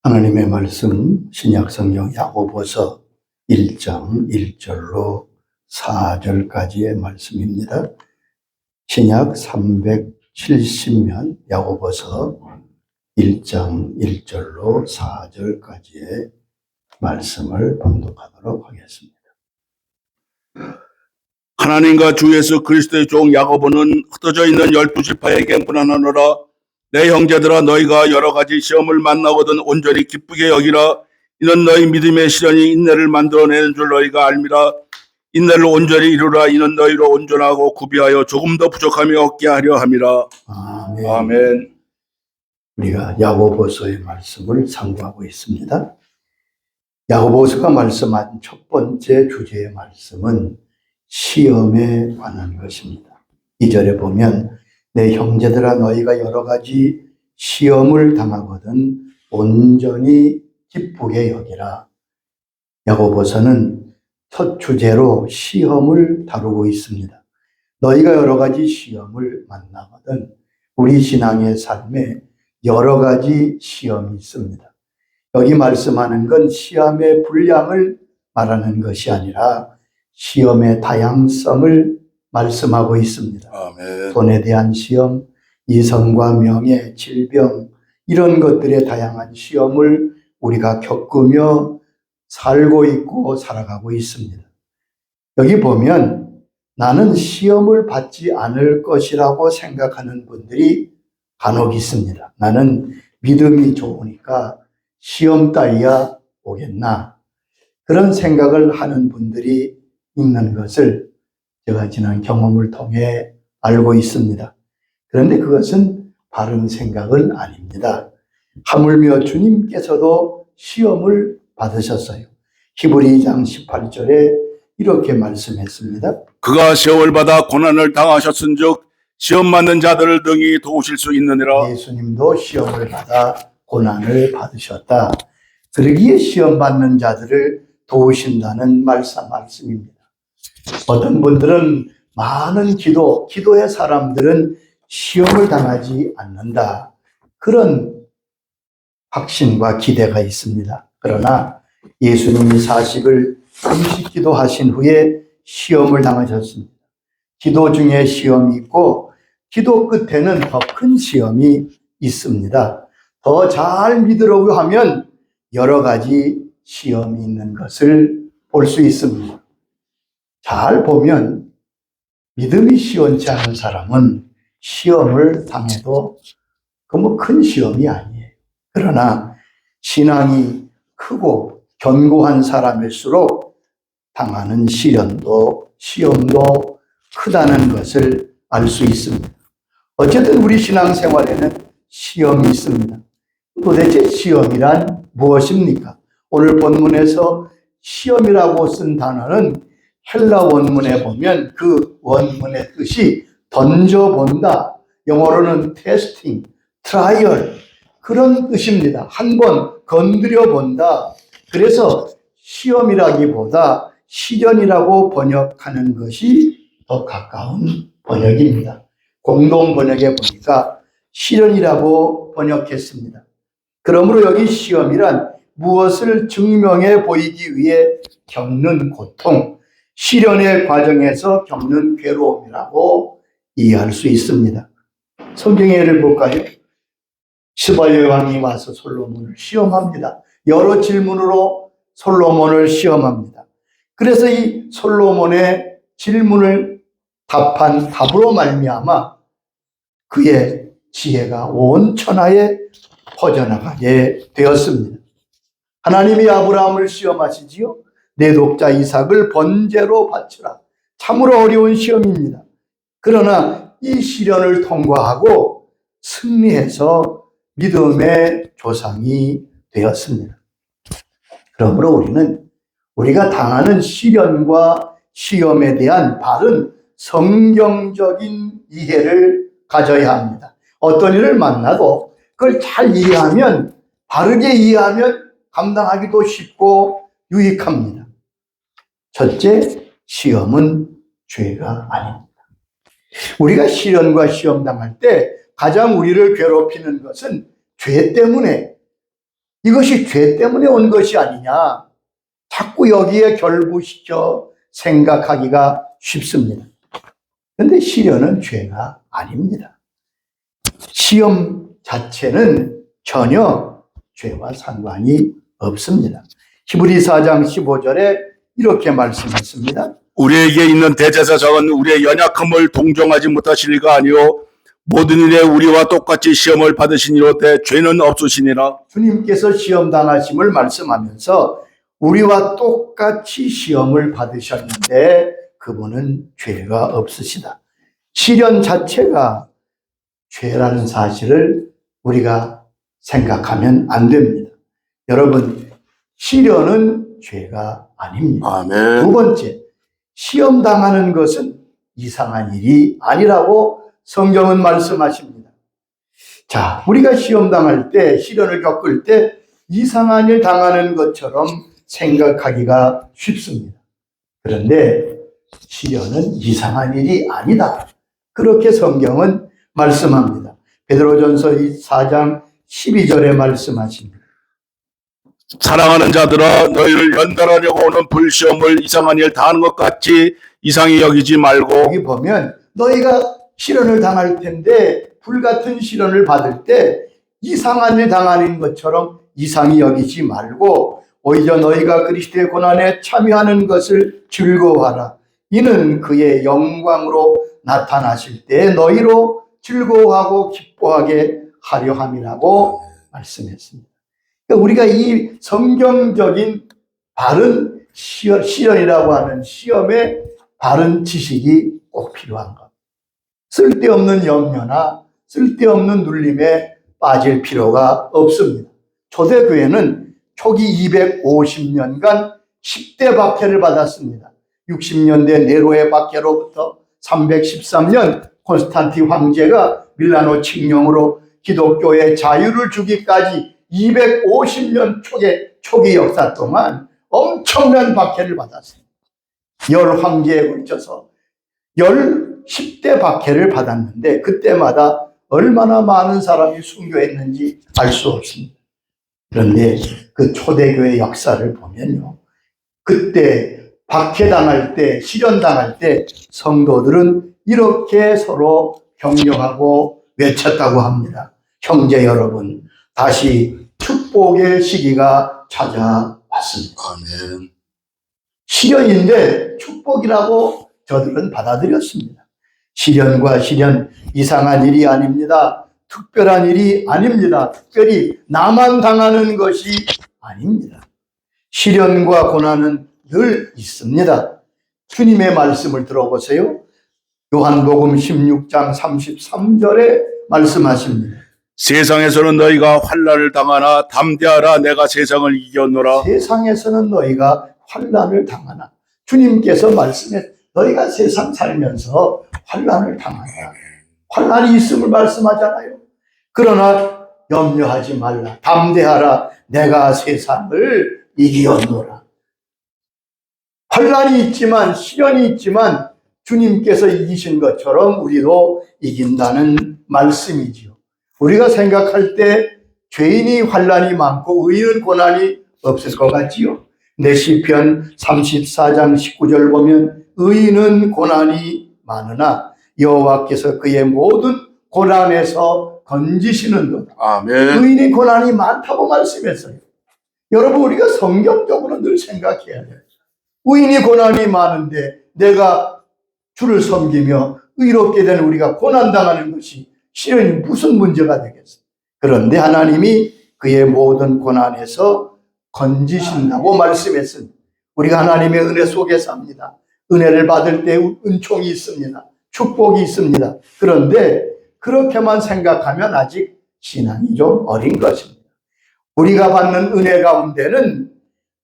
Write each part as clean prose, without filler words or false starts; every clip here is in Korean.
하나님의 말씀 신약성경 야고보서 1장 1절로 4절까지의 말씀입니다. 신약 370면 야고보서 1장 1절로 4절까지의 말씀을 봉독하도록 하겠습니다. 하나님과 주 예수 그리스도의 종 야고보는 흩어져 있는 12지파에게 문안하노라. 내 형제들아, 너희가 여러 가지 시험을 만나거든 온전히 기쁘게 여기라. 이는 너희 믿음의 시련이 인내를 만들어내는 줄 너희가 알미라. 인내를 온전히 이루라. 이는 너희로 온전하고 구비하여 조금 더 부족함이 없게 하려 함이라. 아멘. 아멘. 우리가 야고보서의 말씀을 상고하고 있습니다. 야고보서가 말씀한 첫 번째 주제의 말씀은 시험에 관한 것입니다. 2절에 보면 내 형제들아, 너희가 여러 가지 시험을 당하거든 온전히 기쁘게 여기라. 야고보서는 첫 주제로 시험을 다루고 있습니다. 너희가 여러 가지 시험을 만나거든. 우리 신앙의 삶에 여러 가지 시험이 있습니다. 여기 말씀하는 건 시험의 분량을 말하는 것이 아니라 시험의 다양성을 말씀하고 있습니다. 아멘. 돈에 대한 시험, 이성과 명예, 질병, 이런 것들의 다양한 시험을 우리가 겪으며 살고 있고 살아가고 있습니다. 여기 보면 나는 시험을 받지 않을 것이라고 생각하는 분들이 간혹 있습니다. 나는 믿음이 좋으니까 시험 따위야 오겠나, 그런 생각을 하는 분들이 있는 것을 제가 지난 경험을 통해 알고 있습니다. 그런데 그것은 바른 생각은 아닙니다. 하물며 주님께서도 시험을 받으셨어요. 히브리 2장 18절에 이렇게 말씀했습니다. 그가 시험을 받아 고난을 당하셨은즉 시험 받는 자들을 능히 도우실 수 있느니라. 예수님도 시험을 받아 고난을 받으셨다. 그러기에 시험 받는 자들을 도우신다는 말씀입니다. 어떤 분들은 많은 기도의 사람들은 시험을 당하지 않는다, 그런 확신과 기대가 있습니다. 그러나 예수님이 40일 금식 기도하신 후에 시험을 당하셨습니다. 기도 중에 시험이 있고 기도 끝에는 더 큰 시험이 있습니다. 더 잘 믿으려고 하면 여러 가지 시험이 있는 것을 볼 수 있습니다. 잘 보면 믿음이 시원치 않은 사람은 시험을 당해도 큰 시험이 아니에요. 그러나 신앙이 크고 견고한 사람일수록 당하는 시련도 시험도 크다는 것을 알 수 있습니다. 어쨌든 우리 신앙생활에는 시험이 있습니다. 도대체 시험이란 무엇입니까? 오늘 본문에서 시험이라고 쓴 단어는 헬라 원문에 보면 그 원문의 뜻이 던져본다, 영어로는 테스팅, 트라이얼, 그런 뜻입니다. 한번 건드려 본다. 그래서 시험이라기보다 시련이라고 번역하는 것이 더 가까운 번역입니다. 공동 번역에 보니까 시련이라고 번역했습니다. 그러므로 여기 시험이란 무엇을 증명해 보이기 위해 겪는 고통, 시련의 과정에서 겪는 괴로움이라고 이해할 수 있습니다. 성경의 예를 볼까요? 스바야 왕이 와서 솔로몬을 시험합니다. 여러 질문으로 솔로몬을 시험합니다. 그래서 이 솔로몬의 질문을 답한 답으로 말미암아 그의 지혜가 온 천하에 퍼져나가게 되었습니다. 하나님이 아브라함을 시험하시지요. 내 독자 이삭을 번제로 바치라. 참으로 어려운 시험입니다. 그러나 이 시련을 통과하고 승리해서 믿음의 조상이 되었습니다. 그러므로 우리는 우리가 당하는 시련과 시험에 대한 바른 성경적인 이해를 가져야 합니다. 어떤 일을 만나도 그걸 잘 이해하면, 바르게 이해하면 감당하기도 쉽고 유익합니다. 첫째, 시험은 죄가 아닙니다. 우리가 시련과 시험 당할 때 가장 우리를 괴롭히는 것은 죄 때문에 이것이 죄 때문에 온 것이 아니냐. 자꾸 여기에 결부시켜 생각하기가 쉽습니다. 그런데 시련은 죄가 아닙니다. 시험 자체는 전혀 죄와 상관이 없습니다. 히브리서 4장 15절에 이렇게 말씀했습니다. 우리에게 있는 대제사장은 우리의 연약함을 동정하지 못하실 이가 아니요 모든 일에 우리와 똑같이 시험을 받으시니로되 죄는 없으시니라. 주님께서 시험 당하심을 말씀하면서 우리와 똑같이 시험을 받으셨는데 그분은 죄가 없으시다. 시련 자체가 죄라는 사실을 우리가 생각하면 안 됩니다. 여러분, 시련은 죄가 아닙니다. 아멘. 두 번째, 시험 당하는 것은 이상한 일이 아니라고 성경은 말씀하십니다. 자, 우리가 시험 당할 때, 시련을 겪을 때 이상한 일 당하는 것처럼 생각하기가 쉽습니다. 그런데 시련은 이상한 일이 아니다. 그렇게 성경은 말씀합니다. 베드로전서 4장 12절에 말씀하십니다. 사랑하는 자들아 너희를 연단하려고 오는 불시험을 이상한 일 당하는 것 같이 이상히 여기지 말고. 여기 보면 너희가 시련을 당할 텐데 불같은 시련을 받을 때 이상한 일 당하는 것처럼 이상히 여기지 말고 오히려 너희가 그리스도의 고난에 참여하는 것을 즐거워하라. 이는 그의 영광으로 나타나실 때 너희로 즐거워하고 기뻐하게 하려 함이라고 말씀했습니다. 그러니까 우리가 이 성경적인 바른 시련이라고 하는 시험의 바른 지식이 꼭 필요한 것. 쓸데없는 염려나 쓸데없는 눌림에 빠질 필요가 없습니다. 초대교회는 초기 250년간 10대 박해를 받았습니다. 60년대 네로의 박해로부터 313년 콘스탄티 황제가 밀라노 칙령으로 기독교의 자유를 주기까지 250년 초기 역사 동안 엄청난 박해를 받았습니다. 10황제에 걸쳐서 10대 박해를 받았는데 그때마다 얼마나 많은 사람이 순교했는지 알 수 없습니다. 그런데 그 초대교회 역사를 보면요. 그때 박해당할 때, 시련당할 때 성도들은 이렇게 서로 격려하고 외쳤다고 합니다. 형제 여러분, 다시 축복의 시기가 찾아왔습니다. 아멘. 시련인데 축복이라고 저들은 받아들였습니다. 시련과 시련, 이상한 일이 아닙니다. 특별한 일이 아닙니다. 특별히 나만 당하는 것이 아닙니다. 시련과 고난은 늘 있습니다. 주님의 말씀을 들어보세요. 요한복음 16장 33절에 말씀하십니다. 세상에서는 너희가 환난을 당하나 담대하라 내가 세상을 이겼노라. 세상에서는 너희가 환난을 당하나. 주님께서 말씀해 너희가 세상 살면서 환난을 당하나. 환난이 있음을 말씀하잖아요. 그러나 염려하지 말라. 담대하라. 내가 세상을 이겼노라. 환난이 있지만 시련이 있지만 주님께서 이기신 것처럼 우리도 이긴다는 말씀이지요. 우리가 생각할 때 죄인이 환난이 많고 의인은 고난이 없을 것 같지요. 내 시편 34장 19절 보면 의인은 고난이 많으나 여호와께서 그의 모든 고난에서 건지시는도다. 아멘. 의인이 고난이 많다고 말씀했어요. 여러분 우리가 성경적으로 늘 생각해야 돼요. 의인이 고난이 많은데 내가 주를 섬기며 의롭게 된 우리가 고난당하는 것이 시련이 무슨 문제가 되겠어요? 그런데 하나님이 그의 모든 고난에서 건지신다고 말씀했습니다. 우리가 하나님의 은혜 속에 삽니다. 은혜를 받을 때 은총이 있습니다. 축복이 있습니다. 그런데 그렇게만 생각하면 아직 신앙이 좀 어린 것입니다. 우리가 받는 은혜 가운데는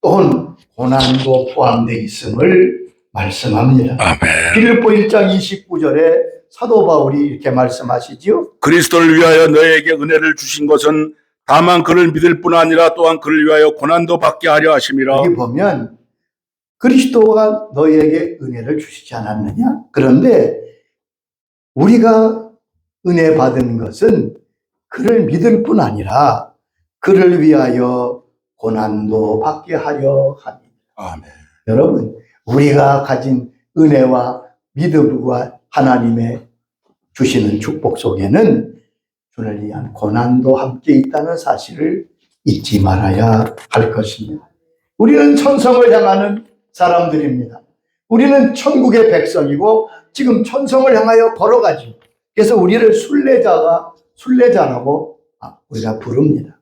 또한 고난도 포함되어 있음을 말씀합니다. 아멘. 빌립보 1장 29절에 사도 바울이 이렇게 말씀하시지요. 그리스도를 위하여 너희에게 은혜를 주신 것은 다만 그를 믿을 뿐 아니라 또한 그를 위하여 고난도 받게 하려 하심이라. 여기 보면 그리스도가 너희에게 은혜를 주시지 않았느냐? 그런데 우리가 은혜 받은 것은 그를 믿을 뿐 아니라 그를 위하여 고난도 받게 하려 합니다. 아멘. 여러분, 우리가 가진 은혜와 믿음과 하나님의 주시는 축복 속에는 주를 위한 고난도 함께 있다는 사실을 잊지 말아야 할 것입니다. 우리는 천성을 향하는 사람들입니다. 우리는 천국의 백성이고 지금 천성을 향하여 걸어가죠. 그래서 우리를 순례자라고 우리가 부릅니다.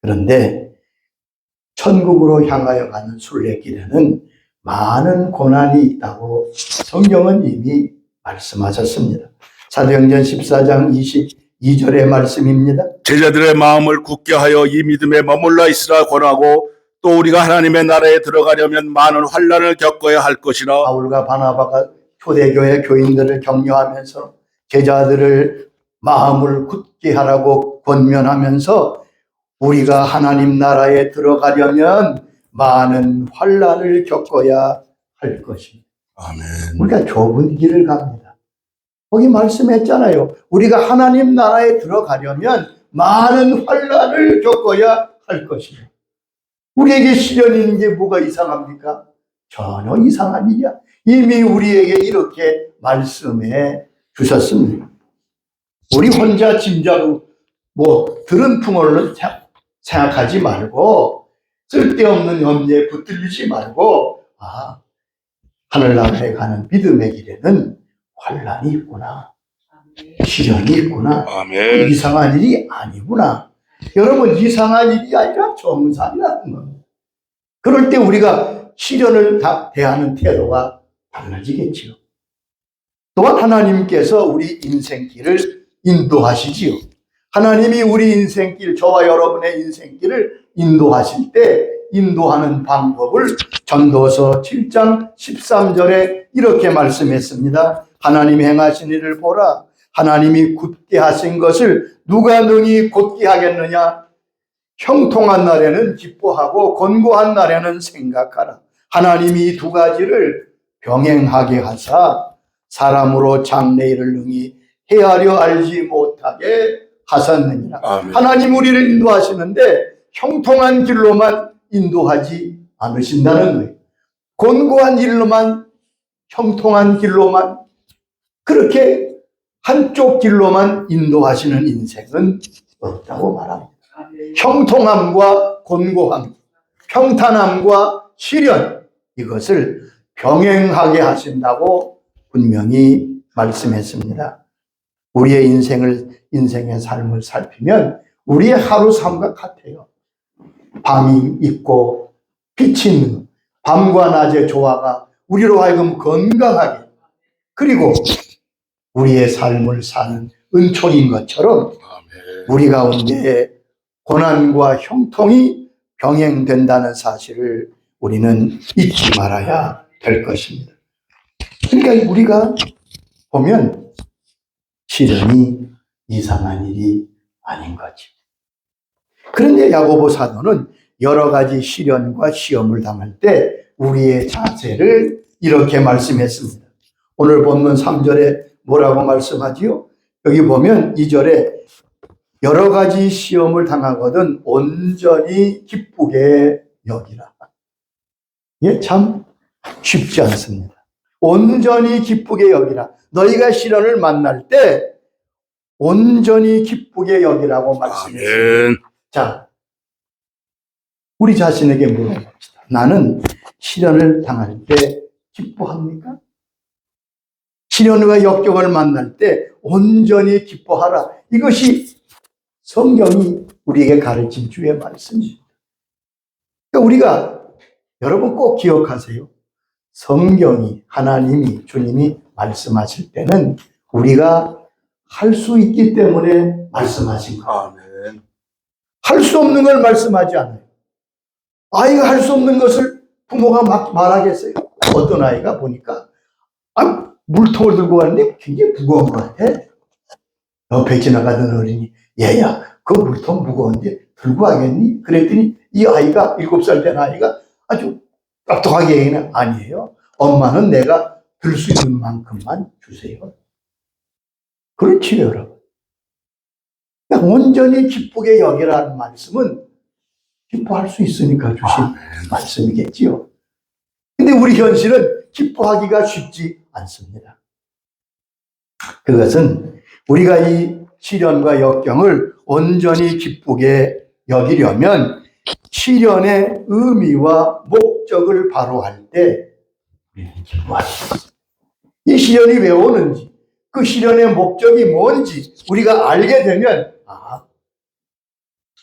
그런데 천국으로 향하여 가는 순례길에는 많은 고난이 있다고 성경은 이미 말씀하셨습니다. 사도행전 14장 22절의 말씀입니다. 제자들의 마음을 굳게 하여 이 믿음에 머물러 있으라 권하고 또 우리가 하나님의 나라에 들어가려면 많은 환난을 겪어야 할 것이라. 바울과 바나바가 초대교회 교인들을 격려하면서 제자들을 마음을 굳게 하라고 권면하면서 우리가 하나님 나라에 들어가려면 많은 환난을 겪어야 할 것입니다. 아멘. 우리가 좁은 길을 갑니다. 거기 말씀했잖아요. 우리가 하나님 나라에 들어가려면 많은 환난을 겪어야 할 것입니다. 우리에게 시련이 있는 게 뭐가 이상합니까? 전혀 이상한 일이야. 이미 우리에게 이렇게 말씀해 주셨습니다. 우리 혼자 짐작으로 들은 풍월로 생각하지 말고 쓸데없는 염려에 붙들리지 말고 하늘나라에 가는 믿음의 길에는 환난이 있구나. 시련이 있구나. 아멘. 이상한 일이 아니구나. 여러분, 이상한 일이 아니라 정상이라는 겁니다. 그럴 때 우리가 시련을 대하는 태도가 달라지겠지요. 또한 하나님께서 우리 인생길을 인도하시지요. 하나님이 우리 인생길, 저와 여러분의 인생길을 인도하실 때 인도하는 방법을 전도서 7장 13절에 이렇게 말씀했습니다. 하나님이 행하신 일을 보라. 하나님이 굳게 하신 것을 누가 능히 곧게 하겠느냐? 형통한 날에는 기뻐하고 곤고한 날에는 생각하라. 하나님이 이 두 가지를 병행하게 하사 사람으로 장래일을 능히 헤아려 알지 못하게 하셨느니라. 아멘. 하나님 우리를 인도하시는데 형통한 길로만 인도하지 않으신다는 거예요. 곤고한 일로만, 형통한 길로만, 그렇게 한쪽 길로만 인도하시는 인생은 없다고 말합니다. 형통함과 곤고함, 평탄함과 시련, 이것을 병행하게 하신다고 분명히 말씀했습니다. 우리의 인생의 삶을 살피면 우리의 하루 삶과 같아요. 밤이 있고 빛이 있는 밤과 낮의 조화가 우리로 하여금 건강하게, 그리고 우리의 삶을 사는 은총인 것처럼 우리 가운데 고난과 형통이 병행된다는 사실을 우리는 잊지 말아야 될 것입니다. 그러니까 우리가 보면 시련이 이상한 일이 아닌 거지. 그런데 야고보 사도는 여러 가지 시련과 시험을 당할 때 우리의 자세를 이렇게 말씀했습니다. 오늘 본문 3절에 뭐라고 말씀하지요? 여기 보면 2절에 여러 가지 시험을 당하거든 온전히 기쁘게 여기라. 이게 참 쉽지 않습니다. 온전히 기쁘게 여기라. 너희가 시련을 만날 때 온전히 기쁘게 여기라고 말씀했습니다. 아멘. 자, 우리 자신에게 물어봅시다. 나는 시련을 당할 때 기뻐합니까? 시련과 역경을 만날 때 온전히 기뻐하라. 이것이 성경이 우리에게 가르친 주의 말씀입니다. 그러니까 우리가, 여러분 꼭 기억하세요. 성경이, 하나님이, 주님이 말씀하실 때는 우리가 할 수 있기 때문에 말씀하신 거예요. 아멘. 할 수 없는 걸 말씀하지 않아요. 아이가 할 수 없는 것을 부모가 막 말하겠어요. 어떤 아이가 보니까 물통을 들고 가는데 굉장히 무거운 것 같아. 옆에 지나가던 어린이, 얘야, 그 물통 무거운데 들고 가겠니? 그랬더니 이 아이가, 7살 된 아이가 아주 똑똑하게 얘기는, 아니에요. 엄마는 내가 들 수 있는 만큼만 주세요. 그렇지, 여러분. 온전히 기쁘게 여기라는 말씀은 기뻐할 수 있으니까 주신 말씀이겠지요. 근데 우리 현실은 기뻐하기가 쉽지 않습니다. 그것은 우리가 이 시련과 역경을 온전히 기쁘게 여기려면 시련의 의미와 목적을 바로 할 때 우리는 기뻐할 수 있습니다. 이 시련이 왜 오는지, 그 시련의 목적이 뭔지 우리가 알게 되면,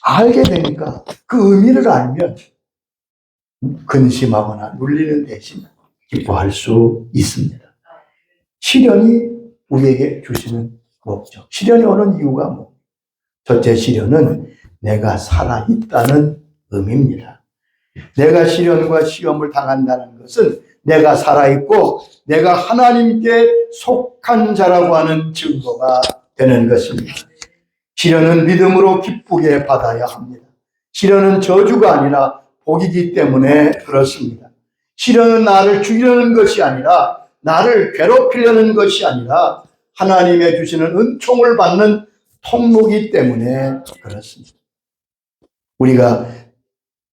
알게 되니까 그 의미를 알면 근심하거나 눌리는 대신 기뻐할 수 있습니다. 시련이 우리에게 주시는 목적, 시련이 오는 이유가 뭐? 첫째, 시련은 내가 살아있다는 의미입니다. 내가 시련과 시험을 당한다는 것은 내가 살아있고 내가 하나님께 속한 자라고 하는 증거가 되는 것입니다. 시련은 믿음으로 기쁘게 받아야 합니다. 시련은 저주가 아니라 복이기 때문에 그렇습니다. 시련은 나를 죽이려는 것이 아니라, 나를 괴롭히려는 것이 아니라 하나님의 주시는 은총을 받는 통로이기 때문에 그렇습니다. 우리가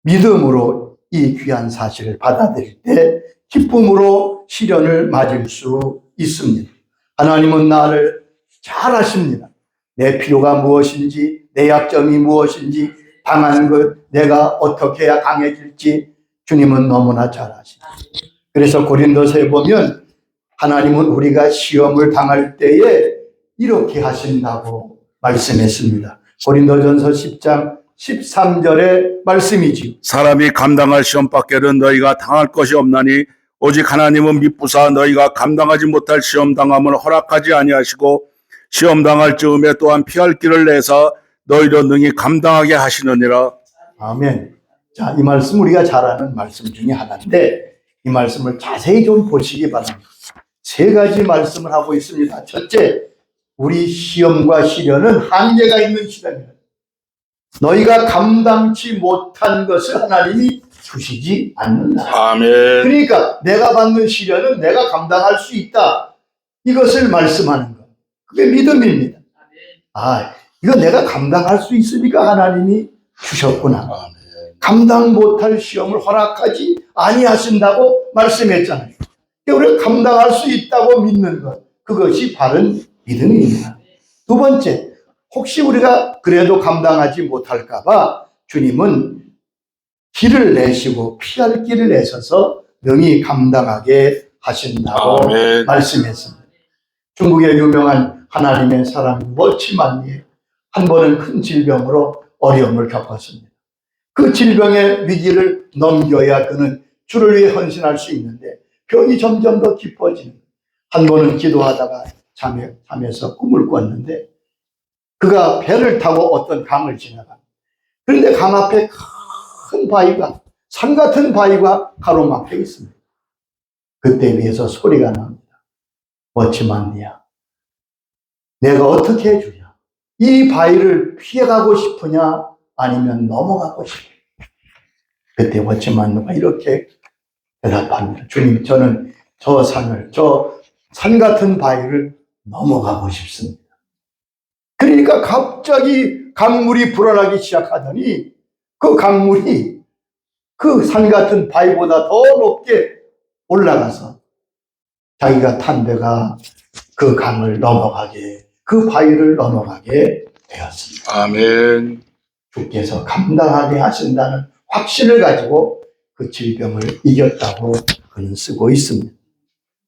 믿음으로 이 귀한 사실을 받아들일 때 기쁨으로 시련을 맞을 수 있습니다. 하나님은 나를 잘 아십니다. 내 필요가 무엇인지, 내 약점이 무엇인지, 당한 것, 내가 어떻게 해야 강해질지 주님은 너무나 잘 아십니다. 그래서 고린도서에 보면 하나님은 우리가 시험을 당할 때에 이렇게 하신다고 말씀했습니다. 고린도전서 10장 13절의 말씀이지요. 사람이 감당할 시험 밖에는 너희가 당할 것이 없나니 오직 하나님은 미쁘사 너희가 감당하지 못할 시험 당함을 허락하지 아니하시고 시험 당할 즈음에 또한 피할 길을 내사 너희로 능히 감당하게 하시느니라. 아멘. 자, 이 말씀 우리가 잘 아는 말씀 중에 하나인데 이 말씀을 자세히 좀 보시기 바랍니다. 세 가지 말씀을 하고 있습니다. 첫째, 우리 시험과 시련은 한계가 있는 시련이다. 너희가 감당치 못한 것을 하나님이 주시지 않는다. 아멘. 그러니까 내가 받는 시련은 내가 감당할 수 있다. 이것을 말씀하는 것. 그게 믿음입니다. 이거 내가 감당할 수 있으니까 하나님이 주셨구나. 아멘. 감당 못할 시험을 허락하지 아니하신다고 말씀했잖아요. 우리가 감당할 수 있다고 믿는 것, 그것이 바른 믿음입니다. 두 번째, 혹시 우리가 그래도 감당하지 못할까 봐 주님은 길을 내시고 피할 길을 내셔서 능히 감당하게 하신다고 아멘. 말씀했습니다. 중국의 유명한 하나님의 사람 워치만이 한 번은 큰 질병으로 어려움을 겪었습니다. 그 질병의 위기를 넘겨야 그는 주를 위해 헌신할 수 있는데 병이 점점 더 깊어지는 거예요. 한 번은 기도하다가 잠에서 꿈을 꿨는데 그가 배를 타고 어떤 강을 지나가. 그런데 강 앞에 큰 바위가, 산 같은 바위가 가로막혀 있습니다. 그때 위에서 소리가 납니다. 워치만이야, 내가 어떻게 해주냐? 이 바위를 피해가고 싶으냐? 아니면 넘어가고 싶으냐? 그때 워치만누가 이렇게 대답합니다. 주님, 저는 저 산 같은 바위를 넘어가고 싶습니다. 그러니까 갑자기 강물이 불어나기 시작하더니 그 강물이 그 산 같은 바위보다 더 높게 올라가서 자기가 탄 배가 그 강을 넘어가게, 그 바위를 넘어가게 되었습니다. 아멘. 주께서 감당하게 하신다는 확신을 가지고 그 질병을 이겼다고 그는 쓰고 있습니다.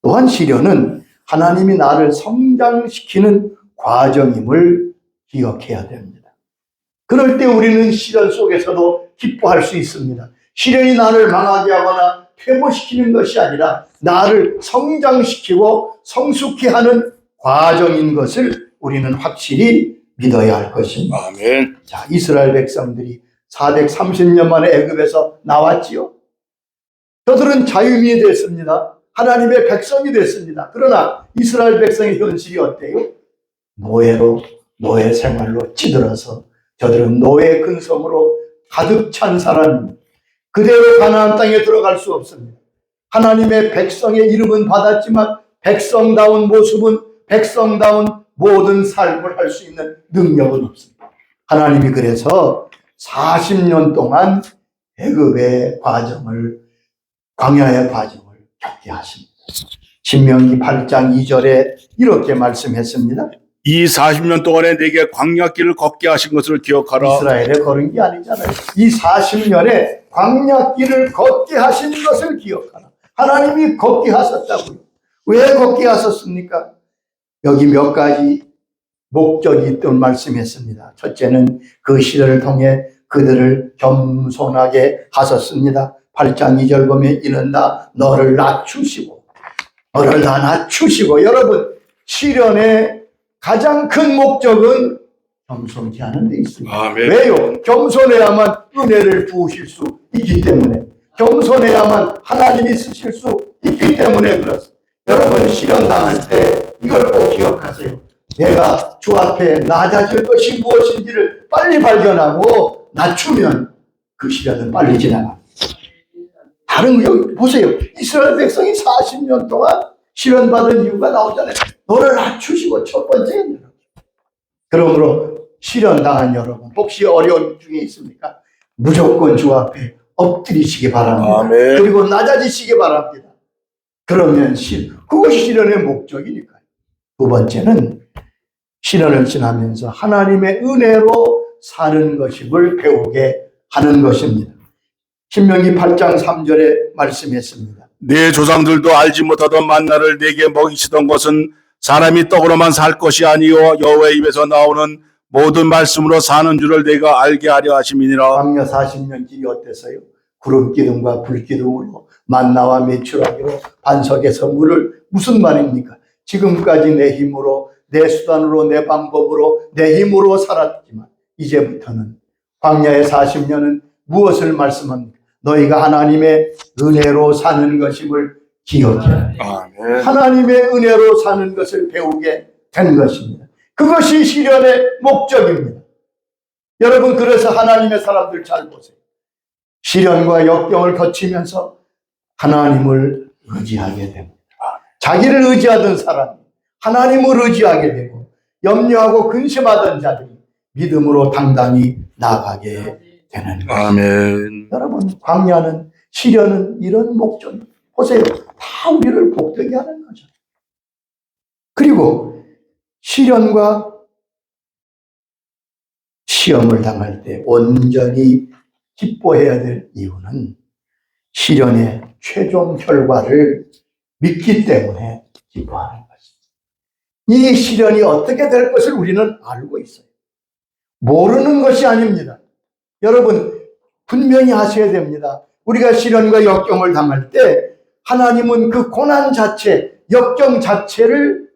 또한 시련은 하나님이 나를 성장시키는 과정임을 기억해야 됩니다. 그럴 때 우리는 시련 속에서도 기뻐할 수 있습니다. 시련이 나를 망하게 하거나 퇴보시키는 것이 아니라 나를 성장시키고 성숙케 하는 과정인 것을 우리는 확실히 믿어야 할 것입니다. 아멘. 자, 이스라엘 백성들이 430년 만에 애굽에서 나왔지요. 저들은 자유민이 됐습니다. 하나님의 백성이 됐습니다. 그러나 이스라엘 백성의 현실이 어때요? 노예 생활로 찌들어서 저들은 노예 근성으로 가득 찬 사람입니다. 그대로 가나안 땅에 들어갈 수 없습니다. 하나님의 백성의 이름은 받았지만 백성다운 모습은, 백성다운 모든 삶을 할 수 있는 능력은 없습니다. 하나님이 그래서 40년 동안 애굽의 과정을, 광야의 과정을 겪게 하십니다. 신명기 8장 2절에 이렇게 말씀했습니다. 이 40년 동안에 내게 광야길을 걷게 하신 것을 기억하라. 이스라엘에 걸은 게 아니잖아요. 이 40년에 광야길을 걷게 하신 것을 기억하라. 하나님이 걷게 하셨다고요. 왜 걷게 하셨습니까? 여기 몇 가지 목적이 있던 말씀했습니다. 첫째는 그 시련을 통해 그들을 겸손하게 하셨습니다. 8장 2절 보면 이는 다 너를 낮추시고 너를 다 낮추시고. 여러분, 시련의 가장 큰 목적은 겸손히 하는 데 있습니다. 아멘. 왜요? 겸손해야만 은혜를 부으실 수 있기 때문에, 겸손해야만 하나님이 쓰실 수 있기 때문에 그렇습니다. 여러분, 시련 당할 때 이걸 꼭 기억하세요. 내가 주 앞에 낮아질 것이 무엇인지를 빨리 발견하고 낮추면 그 시련은 빨리 지나갑니다. 다른 거 여기 보세요. 이스라엘 백성이 40년 동안 시련받은 이유가 나오잖아요. 너를 낮추시고, 첫 번째는. 그러므로 시련 당한 여러분, 혹시 어려움 중에 있습니까? 무조건 주 앞에 엎드리시기 바랍니다. 아멘. 그리고 낮아지시기 바랍니다. 그러면 그것이 시련의 목적이니까요. 두 번째는 시련을 지나면서 하나님의 은혜로 사는 것임을 배우게 하는 것입니다. 신명기 8장 3절에 말씀했습니다. 내 조상들도 알지 못하던 만나를 내게 먹이시던 것은 사람이 떡으로만 살 것이 아니요 여호와의 입에서 나오는 모든 말씀으로 사는 줄을 내가 알게 하려 하심이니라. 광야 40년 길이 어땠어요? 구름 기둥과 불 기둥으로 만나와 메추라기로 반석에서 물을, 무슨 말입니까? 지금까지 내 힘으로, 내 수단으로, 내 방법으로, 내 힘으로 살았지만 이제부터는 광야의 40년은 무엇을 말씀합니까? 너희가 하나님의 은혜로 사는 것임을 기억해야 해요. 아멘. 하나님의 은혜로 사는 것을 배우게 된 것입니다. 그것이 시련의 목적입니다. 여러분, 그래서 하나님의 사람들 잘 보세요. 시련과 역경을 거치면서 하나님을 의지하게 됩니다. 자기를 의지하던 사람이 하나님을 의지하게 되고, 염려하고 근심하던 자들이 믿음으로 당당히 나아가게 되는 것입니다. 아멘. 여러분, 광야는, 시련은 이런 목적입니다. 보세요. 다 우리를 복되게 하는 거죠. 그리고 시련과 시험을 당할 때 온전히 기뻐해야 될 이유는 시련의 최종 결과를 믿기 때문에 기뻐하는 것입니다. 이 시련이 어떻게 될 것을 우리는 알고 있어요. 모르는 것이 아닙니다. 여러분, 분명히 아셔야 됩니다. 우리가 시련과 역경을 당할 때 하나님은 그 고난 자체, 역경 자체를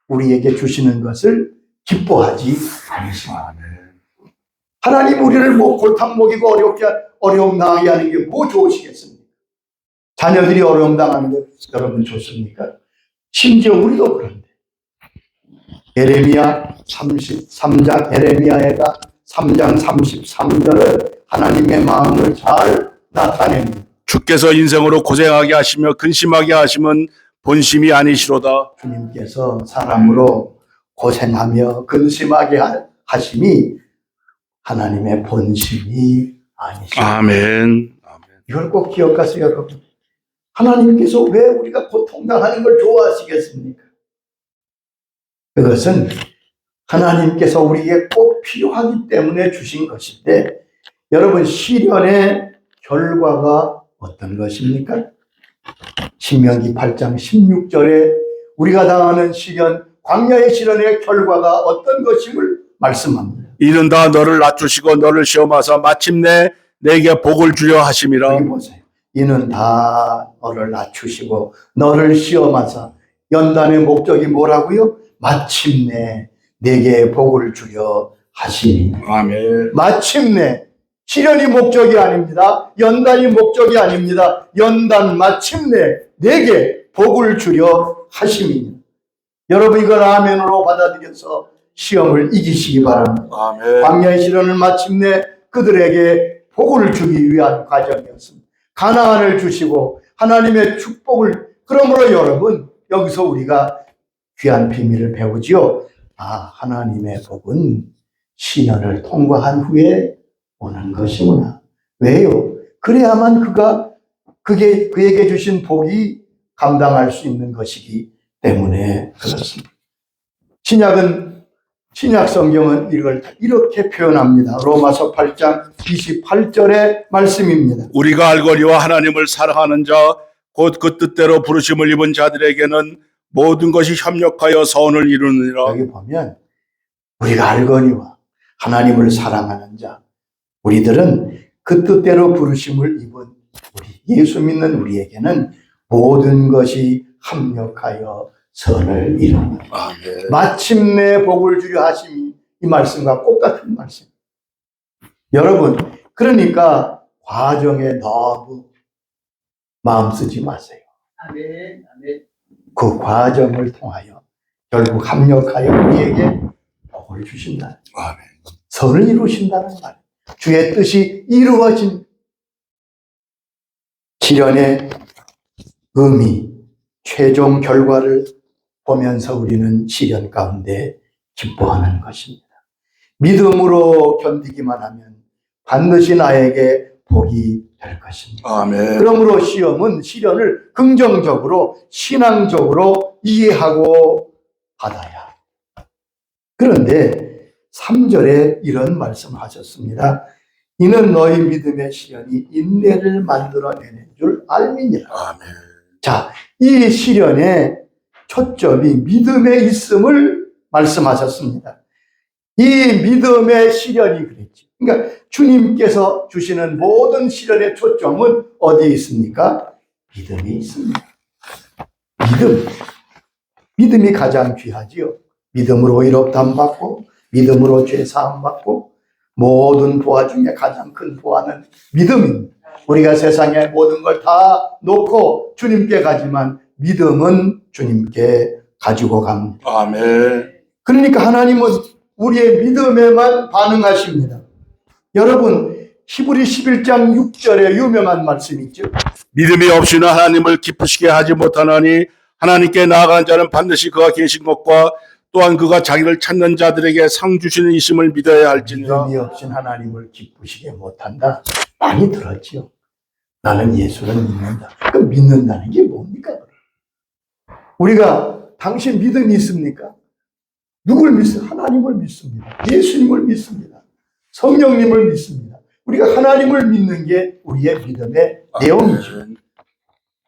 우리에게 주시는 것을 기뻐하지 않으십니다. 하나님 우리를 골탕 먹이고 어려움 당하게 하는 게 뭐 좋으시겠습니까? 자녀들이 어려움 당하는 게 여러분 좋습니까? 심지어 우리도 그런데. 예레미야 33장, 예레미야가 3장 33절을 하나님의 마음을 잘 나타냅니다. 주께서 인생으로 고생하게 하시며 근심하게 하심은 본심이 아니시로다. 주님께서 사람으로 고생하며 근심하게 하심이 하나님의 본심이 아니십니다. 아멘. 이걸 꼭 기억하세요, 여러분. 하나님께서 왜 우리가 고통당하는 걸 좋아하시겠습니까? 그것은 하나님께서 우리에게 꼭 필요하기 때문에 주신 것인데, 여러분, 시련의 결과가 어떤 것입니까? 신명기 8장 16절에 우리가 당하는 시련, 광야의 시련의 결과가 어떤 것임을 말씀합니다. 이는 다 너를 낮추시고 너를 시험하사 마침내 내게 복을 주려 하심이라. 여기 보세요. 이는 다 너를 낮추시고 너를 시험하사, 연단의 목적이 뭐라고요? 마침내 내게 복을 주려 하시니. 아멘. 마침내, 시련이 목적이 아닙니다. 연단이 목적이 아닙니다. 연단 마침내 내게 복을 주려 하심이니. 여러분, 이걸 아멘으로 받아들여서 시험을 이기시기 바랍니다. 아멘. 광야의 시련은 마침내 그들에게 복을 주기 위한 과정이었습니다. 가나안을 주시고 하나님의 축복을. 그러므로 여러분, 여기서 우리가 귀한 비밀을 배우지요. 아, 하나님의 복은 시련을 통과한 후에 오는 것이구나. 왜요? 그래야만 그게 그에게 주신 복이 감당할 수 있는 것이기 때문에 그렇습니다. 신약 성경은 이걸 이렇게 표현합니다. 로마서 8장 28절의 말씀입니다. 우리가 알거니와 하나님을 사랑하는 자 곧 그 뜻대로 부르심을 입은 자들에게는 모든 것이 협력하여 선을 이루느니라. 여기 보면 우리가 알거니와 하나님을 사랑하는 자, 우리들은 그 뜻대로 부르심을 입은 예수 믿는 우리에게는 모든 것이 합력하여 선을 이루는 마침내 복을 주려 하심이 이 말씀과 똑같은 말씀. 여러분, 그러니까 과정에 너무 마음 쓰지 마세요. 아멘. 아멘. 그 과정을 통하여 결국 합력하여 우리에게 복을 주신다. 아멘. 선을 이루신다는 말. 주의 뜻이 이루어진 시련의 의미, 최종 결과를 보면서 우리는 시련 가운데 기뻐하는 것입니다. 믿음으로 견디기만 하면 반드시 나에게 복이 될 것입니다. 아멘. 그러므로 시련을 긍정적으로 신앙적으로 이해하고 받아야. 그런데 3절에 이런 말씀을 하셨습니다. 이는 너희 믿음의 시련이 인내를 만들어내는 줄 알미니라. 아멘. 자, 이 시련의 초점이 믿음에 있음을 말씀하셨습니다. 이 믿음의 시련이 그랬죠. 그러니까 주님께서 주시는 모든 시련의 초점은 어디에 있습니까? 믿음에 있습니다. 믿음이 가장 귀하지요. 믿음으로 의롭다함 받고 믿음으로 죄 사함 받고 모든 보화 중에 가장 큰 보화는 믿음입니다. 우리가 세상에 모든 걸 다 놓고 주님께 가지만 믿음은 주님께 가지고 갑니다. 아멘. 그러니까 하나님은 우리의 믿음에만 반응하십니다. 여러분, 히브리 11장 6절에 유명한 말씀이 있죠. 믿음이 없이는 하나님을 기쁘시게 하지 못하나니 하나님께 나아가는 자는 반드시 그가 계신 것과 또한 그가 자기를 찾는 자들에게 상 주시는 이심을 믿어야 할지니라. 믿음이 없인 하나님을 기쁘시게 못한다. 많이 들었지요. 나는 예수를 믿는다. 그럼 믿는다는 게 뭡니까? 우리가 당신 믿음이 있습니까? 누굴 믿습니까? 하나님을 믿습니다. 예수님을 믿습니다. 성령님을 믿습니다. 우리가 하나님을 믿는 게 우리의 믿음의 내용이죠.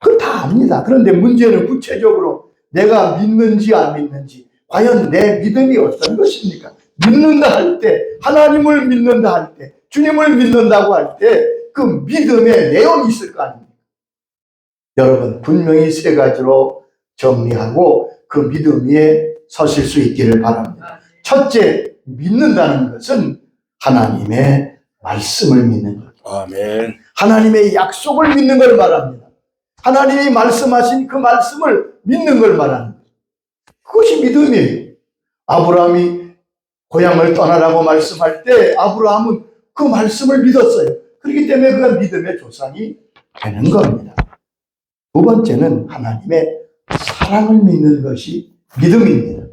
그건 다 압니다. 그런데 문제는 구체적으로 내가 믿는지 안 믿는지, 과연 내 믿음이 어떤 것입니까? 믿는다 할 때, 하나님을 믿는다 할 때, 주님을 믿는다고 할 때 그 믿음의 내용이 있을 거 아닙니까? 여러분, 분명히 세 가지로 정리하고 그 믿음 위에 서실 수 있기를 바랍니다. 첫째, 믿는다는 것은 하나님의 말씀을 믿는 것. 아멘. 하나님의 약속을 믿는 걸 말합니다. 하나님이 말씀하신 그 말씀을 믿는 걸 말합니다. 그것이 믿음이에요. 아브라함이 고향을 떠나라고 말씀할 때 아브라함은 그 말씀을 믿었어요. 그렇기 때문에 그가 믿음의 조상이 되는 겁니다. 두 번째는 하나님의 사랑을 믿는 것이 믿음입니다.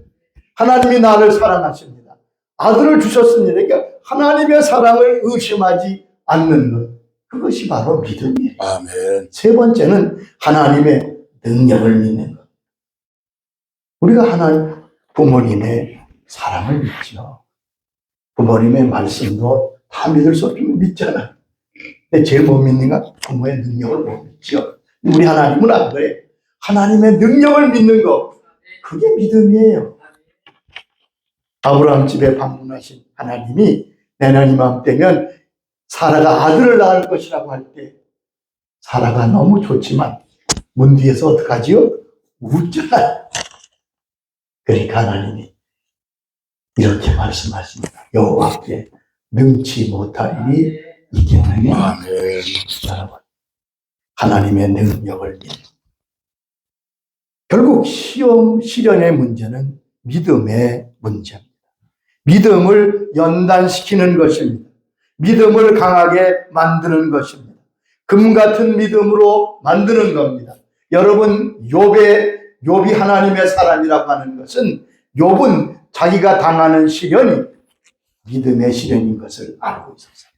하나님이 나를 사랑하십니다. 아들을 주셨습니다. 그러니까 하나님의 사랑을 의심하지 않는 것. 그것이 바로 믿음이에요. 아멘. 세 번째는 하나님의 능력을 믿는 것. 우리가 부모님의 사랑을 믿죠. 부모님의 말씀도 다 믿을 수 없으면 믿잖아. 근데 제일 못 믿는가? 부모의 능력을 못 믿죠. 우리 하나님은 안 그래. 하나님의 능력을 믿는 것. 그게 믿음이에요. 아브라함 집에 방문하신 하나님이 내년 이맘때면 사라가 아들을 낳을 것이라고 할 때 사라가 너무 좋지만 문 뒤에서 어떡하지요? 웃잖아요. 그러니까 하나님이 이렇게 말씀하십니다. 여호와께 능치 못할 일이 있겠느냐. 아멘. 여러분, 하나님의 능력을 믿는. 결국 시련의 문제는 믿음의 문제입니다. 믿음을 연단시키는 것입니다. 믿음을 강하게 만드는 것입니다. 금 같은 믿음으로 만드는 겁니다. 여러분, 욥이 하나님의 사람이라고 하는 것은 욥은 자기가 당하는 시련이 믿음의 시련인 것을 알고 있었어요.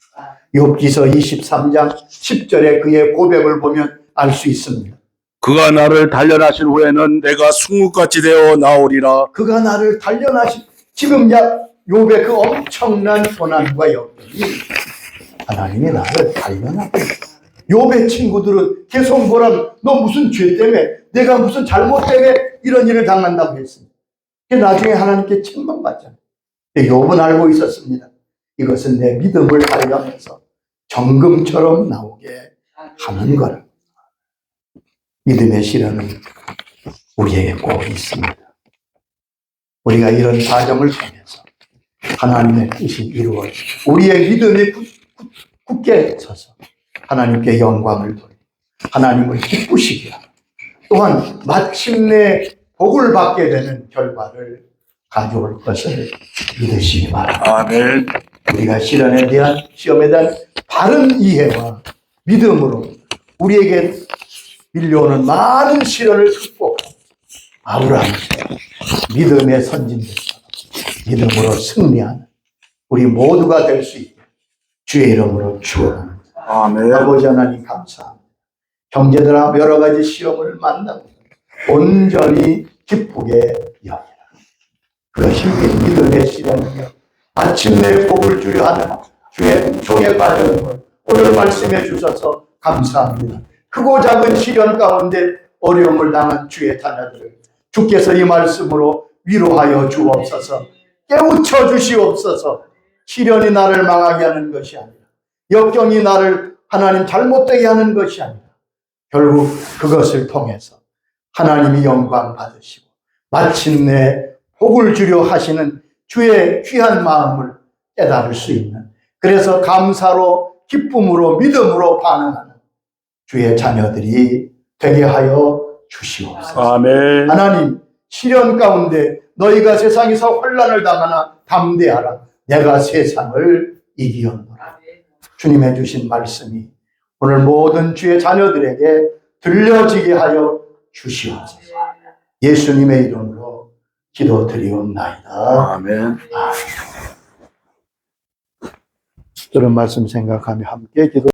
욥기서 23장 10절에 그의 고백을 보면 알 수 있습니다. 그가 나를 단련하신 후에는 내가 숭늉같이 되어 나오리라. 그가 나를 단련하신 지금 욥의 그 엄청난 고난과 역경이 하나님이 나를 단련하고 욥의 친구들은 계속 뭐라 너 무슨 죄 때문에 내가 무슨 잘못 때문에 이런 일을 당한다고 했습니다. 나중에 하나님께 책망받잖아요. 욥은 알고 있었습니다. 이것은 내 믿음을 단련해서 정금처럼 나오게 하는 거라. 믿음의 시련은 우리에게 꼭 있습니다. 우리가 이런 과정을 통해서 하나님의 뜻이 이루어지고 우리의 믿음이 굳게 서서 하나님께 영광을 돌리고 하나님을 기쁘시게 하고 또한 마침내 복을 받게 되는 결과를 가져올 것을 믿으시기 바랍니다. 아멘. 우리가 시험에 대한 바른 이해와 믿음으로 우리에게 밀려오는 많은 시련을 극복하고 아브라함처럼 믿음의 선진들처럼 믿음으로 승리하는 우리 모두가 될 수 있게 주의 이름으로 축원합니다. 아멘. 아버지 하나님 감사합니다. 형제들아 여러 가지 시험을 만나고 온전히 기쁘게 여기라. 그것이 믿음의 시련이며 마침내 복을 주려 하는 주의 종의 과정을 오늘 말씀해 주셔서 감사합니다. 크고 작은 시련 가운데 어려움을 당한 주의 자녀들을 주께서 이 말씀으로 위로하여 주옵소서. 깨우쳐 주시옵소서. 시련이 나를 망하게 하는 것이 아니라 역경이 나를 하나님 잘못되게 하는 것이 아니라 결국 그것을 통해서 하나님이 영광 받으시고 마침내 복을 주려 하시는 주의 귀한 마음을 깨달을 수 있는, 그래서 감사로 기쁨으로 믿음으로 반응하는 주의 자녀들이 되게 하여 주시옵소서. 아멘. 하나님, 시련 가운데 너희가 세상에서 혼란을 당하나 담대하라. 내가 세상을 이기었노라. 주님 해주신 말씀이 오늘 모든 주의 자녀들에게 들려지게 하여 주시옵소서. 예수님의 이름으로 기도드리옵나이다. 아멘. 그런 말씀 생각하며 함께 기도